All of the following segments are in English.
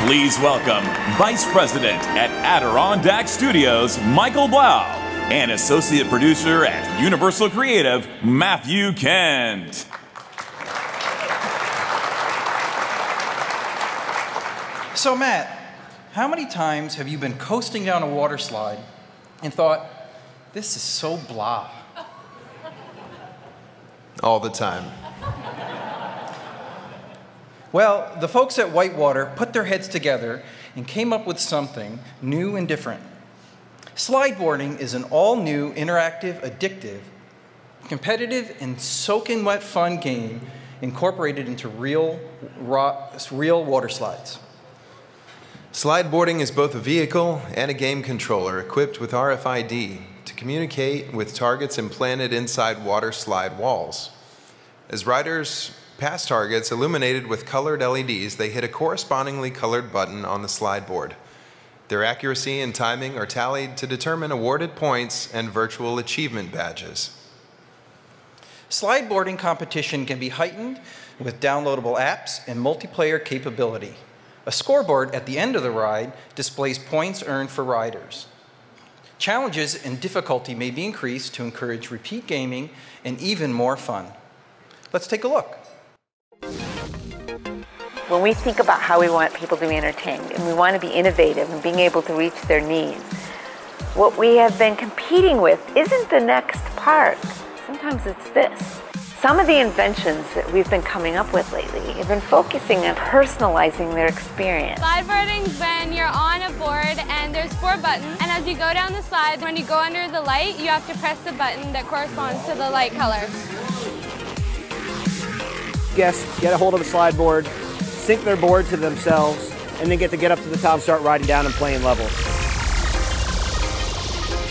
Please welcome Vice President at Adirondack Studios, Michael Blau, and Associate Producer at Universal Creative, Matthew Kent. So Matt, how many times have you been coasting down a water slide and thought, this is so blah? All the time. Well, the folks at Whitewater put their heads together and came up with something new and different. Slideboarding is an all-new, interactive, addictive, competitive, and soaking wet fun game incorporated into real water slides. Slideboarding is both a vehicle and a game controller equipped with RFID to communicate with targets implanted inside water slide walls. As riders pass targets illuminated with colored LEDs, they hit a correspondingly colored button on the slide board. Their accuracy and timing are tallied to determine awarded points and virtual achievement badges. Slideboarding competition can be heightened with downloadable apps and multiplayer capability. A scoreboard at the end of the ride displays points earned for riders. Challenges and difficulty may be increased to encourage repeat gaming and even more fun. Let's take a look. When we think about how we want people to be entertained and we want to be innovative and being able to reach their needs, what we have been competing with isn't the next park. Sometimes it's this. Some of the inventions that we've been coming up with lately have been focusing on personalizing their experience. Slideboarding's when you're on a board and there's 4 buttons, and as you go down the slide, when you go under the light, you have to press the button that corresponds to the light color. Guests get a hold of the slide board, sync their board to themselves, and then get up to the top and start riding down and playing levels.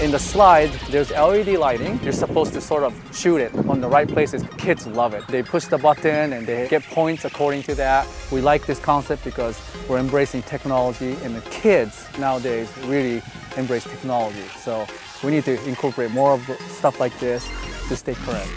In the slide, there's LED lighting. You're supposed to sort of shoot it on the right places. Kids love it. They push the button and they get points according to that. We like this concept because we're embracing technology, and the kids nowadays really embrace technology. So we need to incorporate more of stuff like this to stay current.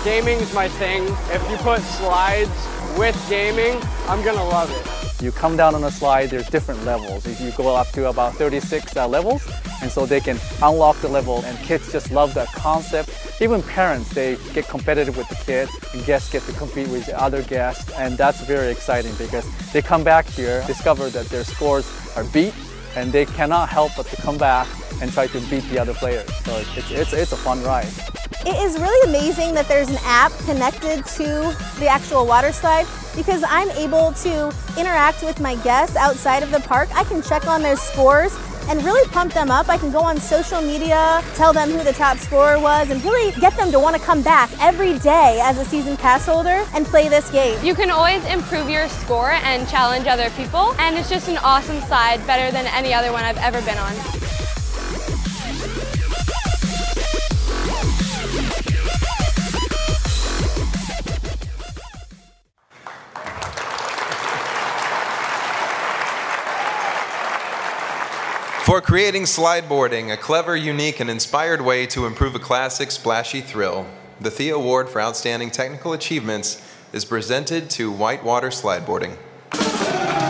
Gaming's my thing. If you put slides with gaming, I'm gonna love it. You come down on a slide, there's different levels. You go up to about 36 levels, and so they can unlock the level, and kids just love that concept. Even parents, they get competitive with the kids, and guests get to compete with the other guests, and that's very exciting because they come back here, discover that their scores are beat, and they cannot help but to come back and try to beat the other players. So it's a fun ride. It is really amazing that there's an app connected to the actual water slide, because I'm able to interact with my guests outside of the park. I can check on their scores and really pump them up. I can go on social media, tell them who the top scorer was, and really get them to want to come back every day as a season pass holder and play this game. You can always improve your score and challenge other people, and it's just an awesome slide, better than any other one I've ever been on. For creating slideboarding, a clever, unique, and inspired way to improve a classic splashy thrill, the Thea Award for Outstanding Technical Achievements is presented to Whitewater Slideboarding.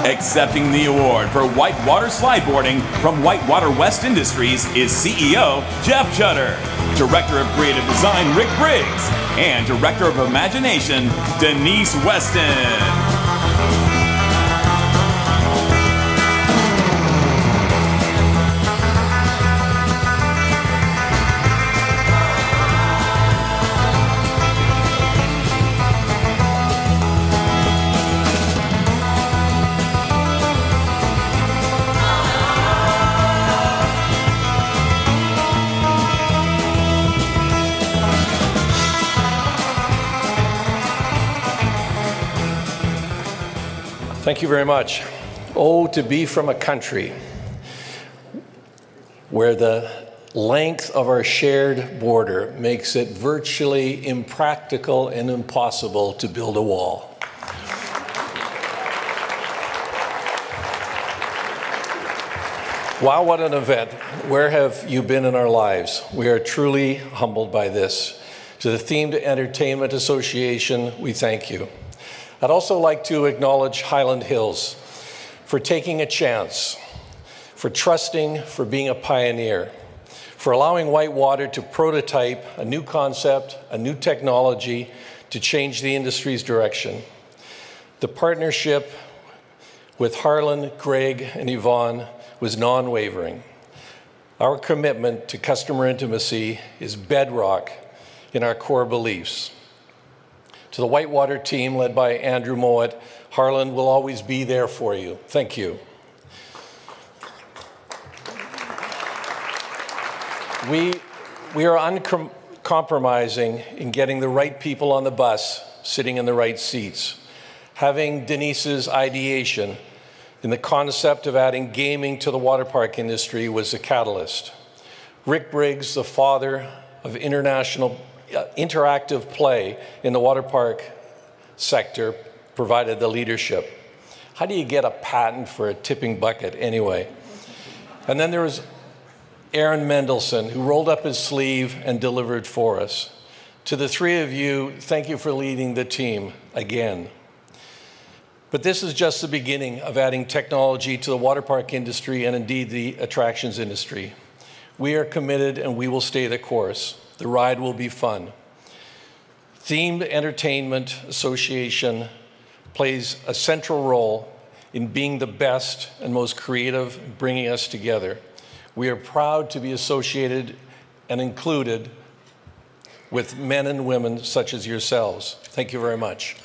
Accepting the award for Whitewater Slideboarding from Whitewater West Industries is CEO Jeff Jutter, Director of Creative Design Rick Briggs, and Director of Imagination Denise Weston. Thank you very much. Oh, to be from a country where the length of our shared border makes it virtually impractical and impossible to build a wall. Wow, what an event. Where have you been in our lives? We are truly humbled by this. To the Themed Entertainment Association, we thank you. I'd also like to acknowledge Highland Hills for taking a chance, for trusting, for being a pioneer, for allowing Whitewater to prototype a new concept, a new technology to change the industry's direction. The partnership with Harlan, Greg, and Yvonne was non-wavering. Our commitment to customer intimacy is bedrock in our core beliefs. To the Whitewater team led by Andrew Mowat, Harlan will always be there for you. Thank you. We are uncompromising in getting the right people on the bus, sitting in the right seats. Having Denise's ideation in the concept of adding gaming to the water park industry was a catalyst. Rick Briggs, the father of interactive play in the water park sector, provided the leadership. How do you get a patent for a tipping bucket anyway? And then there was Aaron Mendelson, who rolled up his sleeve and delivered for us. To the three of you, thank you for leading the team again. But this is just the beginning of adding technology to the water park industry and indeed the attractions industry. We are committed and we will stay the course. The ride will be fun. Themed Entertainment Association plays a central role in being the best and most creative, bringing us together. We are proud to be associated and included with men and women such as yourselves. Thank you very much.